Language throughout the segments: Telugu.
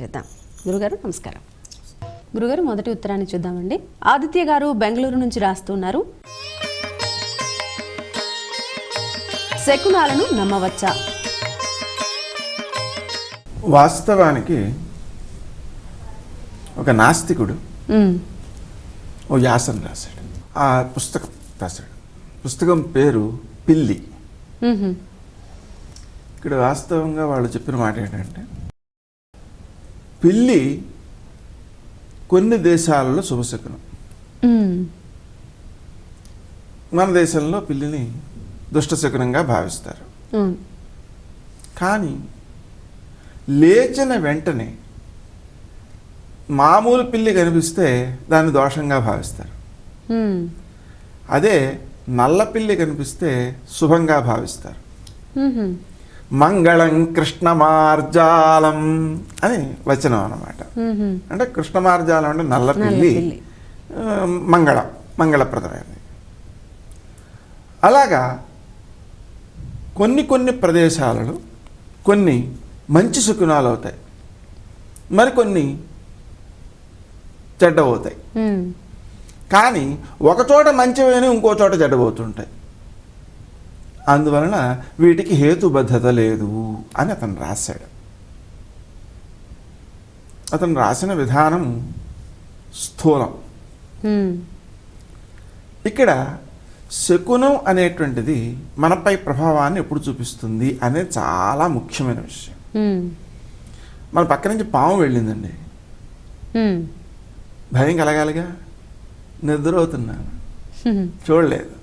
చేద్దాం. గురుగారు నమస్కారం. గురుగారు మొదటి ఉత్తరాన్ని చూద్దామండి. ఆదిత్య గారు బెంగళూరు నుంచి రాస్తున్నారు. శకునాలను నమ్మవచ్చా? వాస్తవానికి ఒక నాస్తికుడు ఓ వ్యాసం రాశాడు. ఆ పుస్తకం రాశాడు. పుస్తకం పేరు పిల్లి. ఇక్కడ వాస్తవంగా వాళ్ళు చెప్పిన మాట ఏంటంటే, పిల్లి కొన్ని దేశాలలో శుభశకునం. మన దేశంలో పిల్లిని దుష్టశకునంగా భావిస్తారు. కానీ లేచిన వెంటనే మామూలు పిల్లి కనిపిస్తే దాన్ని దోషంగా భావిస్తారు. అదే నల్ల పిల్లి కనిపిస్తే శుభంగా భావిస్తారు. మంగళం కృష్ణమార్జాలం అని వచనం అన్నమాట. అంటే కృష్ణమార్జాలం అంటే నల్ల పిల్లి, మంగళప్రదమైనది. అలాగా కొన్ని ప్రదేశాలలో కొన్ని మంచి శకునాలు అవుతాయి, మరికొన్ని చెడ్డవుతాయి. కానీ ఒకచోట మంచివైన ఇంకో చోట చెడ్డబోతుంటాయి. అందువలన వీటికి హేతుబద్ధత లేదు అని అతను రాశాడు. అతను రాసిన విధానం స్థూలం. ఇక్కడ శకునం అనేటువంటిది మనపై ప్రభావాన్ని ఎప్పుడు చూపిస్తుంది అనేది చాలా ముఖ్యమైన విషయం. మన పక్క నుంచి పాము వెళ్ళిందండి, భయం కలగాలిగా. నిద్ర అవుతున్నాను, చూడలేదు,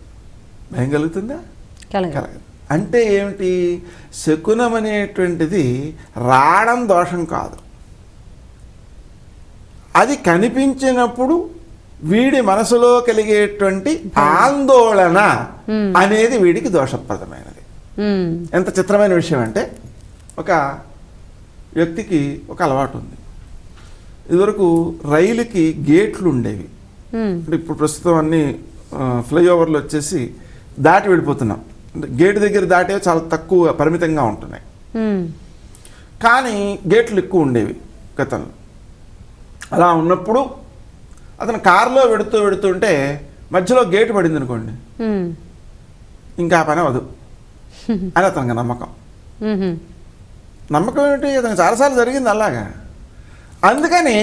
భయం కలుగుతుందా? కలగదు. అంటే ఏమిటి? శకునం అనేటువంటిది రావడం దోషం కాదు, అది కనిపించినప్పుడు వీడి మనసులో కలిగేటువంటి ఆందోళన అనేది వీడికి దోషప్రదమైనది. ఎంత చిత్రమైన విషయం అంటే, ఒక వ్యక్తికి ఒక అలవాటు ఉంది. ఇదివరకు రైలుకి గేట్లు ఉండేవి. అంటే ఇప్పుడు ప్రస్తుతం అన్ని ఫ్లైఓవర్లు వచ్చేసి దాటి వెళ్ళిపోతున్నాం. గేటు దగ్గర దాటే చాలా తక్కువ పరిమితంగా ఉంటున్నాయి. కానీ గేట్లు ఎక్కువ ఉండేవి గతంలో. అలా ఉన్నప్పుడు అతను కారులో వెడుతుంటే మధ్యలో గేటు పడింది అనుకోండి, ఇంకా పని అవదు అని అతనికి నమ్మకం. నమ్మకం ఏమిటి? అతను చాలాసార్లు జరిగింది అలాగా. అందుకని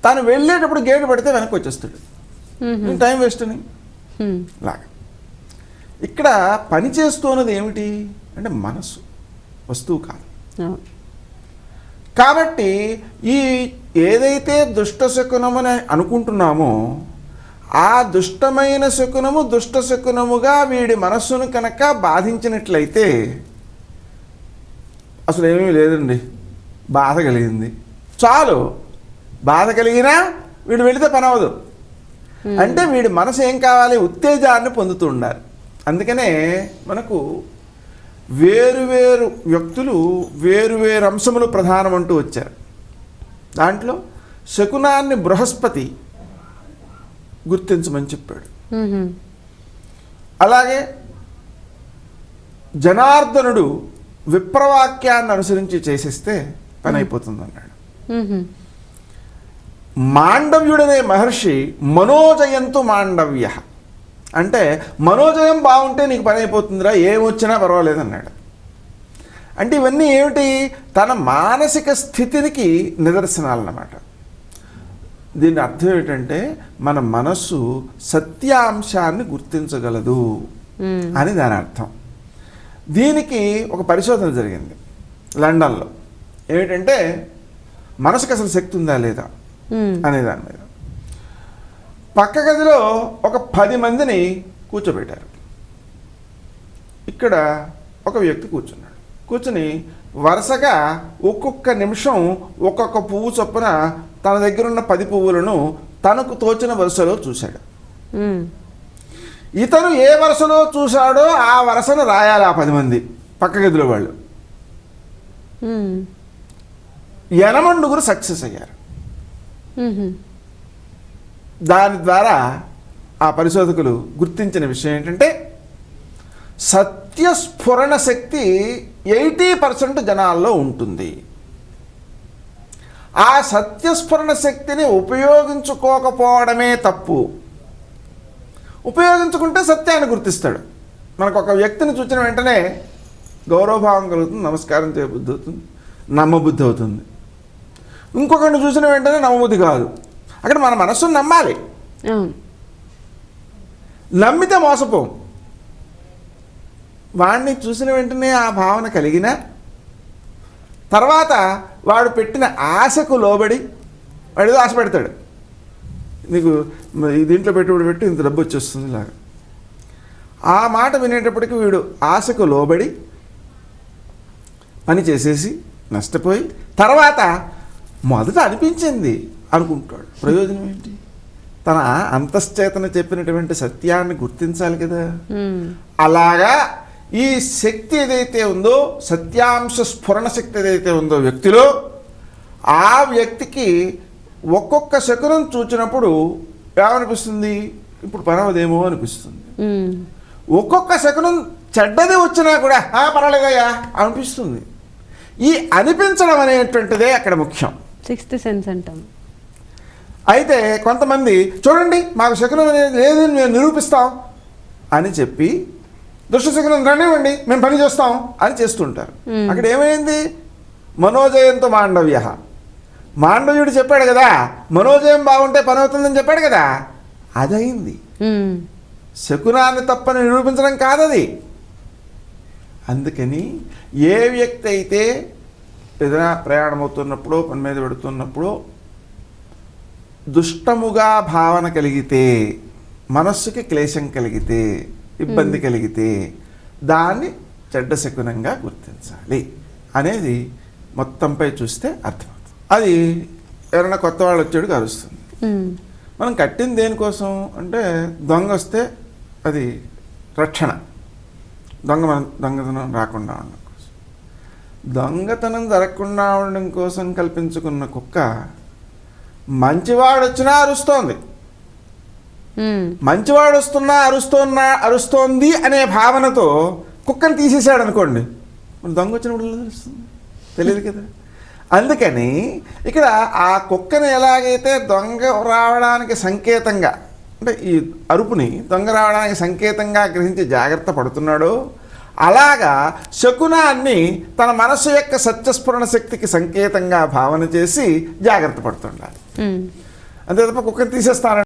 తను వెళ్ళేటప్పుడు గేటు పడితే వెనక్కి వచ్చేస్తాడు, టైం వేస్ట్ అని. లాగా ఇక్కడ పని చేస్తున్నది ఏమిటి అంటే మనసు, వస్తువు కాదు. కాబట్టి ఈ ఏదైతే దుష్ట శకునమని అనుకుంటున్నామో ఆ దుష్టమైన శకునము దుష్ట శకునముగా వీడి మనస్సును కనుక బాధించినట్లయితే, అసలు ఏమీ లేదండి, బాధ కలిగింది చాలు, బాధ కలిగినా వీడు వెళితే పని అవ్వదు. అంటే వీడి మనసు ఏం కావాలి? ఉత్తేజాన్ని పొందుతూ ఉండాలి. అందుకనే మనకు వేరువేరు వ్యక్తులు వేరువేరు అంశములు ప్రధానమంటూ వచ్చారు. దాంట్లో శకునాన్ని బృహస్పతి గుర్తించమని చెప్పాడు. అలాగే జనార్దనుడు విప్రవాక్యాన్ని అనుసరించి చేసేస్తే పని అయిపోతుంది అన్నాడు. మాండవ్యుడనే మహర్షి మనోజయంతు మాండవ్య అంటే మనోజయం బాగుంటే నీకు పని అయిపోతుందిరా, ఏమొచ్చినా పర్వాలేదు అన్నాడు. అంటే ఇవన్నీ ఏమిటి? తన మానసిక స్థితికి నిదర్శనాలన్నమాట. దీని అర్థం ఏంటంటే మన మనస్సు సత్యాంశాన్ని గుర్తించగలదు అని దాని అర్థం. దీనికి ఒక పరిశోధన జరిగింది లండన్లో. ఏమిటంటే మనసుకు అసలు శక్తి ఉందా లేదా అనే దాని మీద. పక్క గదిలో ఒక 10 మందిని కూర్చోబెట్టారు. ఇక్కడ ఒక వ్యక్తి కూర్చున్నాడు. కూర్చుని వరుసగా ఒక్కొక్క నిమిషం ఒక్కొక్క పువ్వు చొప్పున తన దగ్గర ఉన్న 10 పువ్వులను తనకు తోచిన వరుసలో చూశాడు. ఇతను ఏ వరుసలో చూశాడో ఆ వరుసను రాయాలి ఆ 10 మంది పక్క గదిలో వాళ్ళు. 8 సక్సెస్ అయ్యారు. దాని ద్వారా ఆ పరిశోధకులు గుర్తించిన విషయం ఏంటంటే, సత్యస్ఫురణ శక్తి 80% జనాల్లో ఉంటుంది. ఆ సత్యస్ఫురణ శక్తిని ఉపయోగించుకోకపోవడమే తప్పు. ఉపయోగించుకుంటే సత్యాన్ని గుర్తిస్తాడు. మనకు ఒక వ్యక్తిని చూసిన వెంటనే గౌరవభావం కలుగుతుంది, నమస్కారం చేయబుద్ధి అవుతుంది, నమ్మబుద్ధి అవుతుంది. ఇంకొకరిని చూసిన వెంటనే నమ్మబుద్ధి కాదు. అక్కడ మన మనస్సును నమ్మాలి. నమ్మితే మోసపోం. వాడిని చూసిన వెంటనే ఆ భావన కలిగిన తర్వాత వాడు పెట్టిన ఆశకు లోబడి వాడు ఏదో ఆశ పెడతాడు, నీకు దీంట్లో పెట్టుబడి పెట్టి ఇంత డబ్బు వచ్చేస్తుంది ఇలాగా. ఆ మాట వినేటప్పటికి వీడు ఆశకు లోబడి పని చేసేసి నష్టపోయి తర్వాత మొదట అనిపించింది అనుకుంటాడు. ప్రయోజనం ఏంటి? తన అంతశ్చేతన చెప్పినటువంటి సత్యాన్ని గుర్తించాలి కదా. అలాగా ఈ శక్తి ఏదైతే ఉందో, సత్యాంశ స్ఫురణ శక్తి ఏదైతే ఉందో వ్యక్తిలో, ఆ వ్యక్తికి ఒక్కొక్క శకునం చూచినప్పుడు ఏమనిపిస్తుంది? ఇప్పుడు పర్వాలేదేమో అనిపిస్తుంది. ఒక్కొక్క శకునం చెడ్డది వచ్చినా కూడా పర్వాలేదయ్యా అనిపిస్తుంది. ఈ అనిపించడం అనేటువంటిదే అక్కడ ముఖ్యం. సిక్స్త్ సెన్స్ అంటాం. అయితే కొంతమంది చూడండి మాకు శకునం అనేది లేదని మేము నిరూపిస్తాం అని చెప్పి దుష్టశకునం రానివ్వండి మేము పని చేస్తాం అని చేస్తుంటారు. అక్కడ ఏమైంది? మనోజయంతో మాండవ్య. మాండవ్యుడు చెప్పాడు కదా మనోజయం బాగుంటే పని అవుతుందని చెప్పాడు కదా, అదైంది. శకునాన్ని తప్పని నిరూపించడం కాదది. అందుకని ఏ వ్యక్తి అయితే ఏదైనా ప్రయాణం అవుతున్నప్పుడు పని మీద పెడుతున్నప్పుడు దుష్టముగా భావన కలిగితే, మనస్సుకి క్లేశం కలిగితే, ఇబ్బంది కలిగితే దాన్ని చెడ్డ శకునంగా గుర్తించాలి అనేది మొత్తంపై చూస్తే అర్థమవుతుంది. అది ఎవరైనా కొత్త వాళ్ళు వచ్చాడు కలుస్తుంది. మనం కట్టింది దేనికోసం అంటే దొంగ వస్తే అది రక్షణ, దొంగతనం రాకుండా ఉండడం కోసం. దొంగతనం జరగకుండా ఉండడం కోసం కల్పించుకున్న కుక్క మంచివాడు వచ్చినా అరుస్తోంది. మంచివాడు వస్తున్నా అరుస్తోంది అనే భావనతో కుక్కను తీసేసాడు అనుకోండి, మన దొంగ వచ్చినప్పుడు తెలుస్తుంది, తెలియదు కదా. అందుకని ఇక్కడ ఆ కుక్కని ఎలాగైతే దొంగ రావడానికి సంకేతంగా, అంటే ఈ అరుపుని దొంగ రావడానికి సంకేతంగా గ్రహించి జాగ్రత్త పడుతున్నాడో, అలాగా శకునాన్ని తన మనస్సు యొక్క సత్యస్ఫురణ శక్తికి సంకేతంగా భావన చేసి జాగ్రత్త పడుతుండాలి. అంతే తప్ప కుక్కని తీసేస్తాను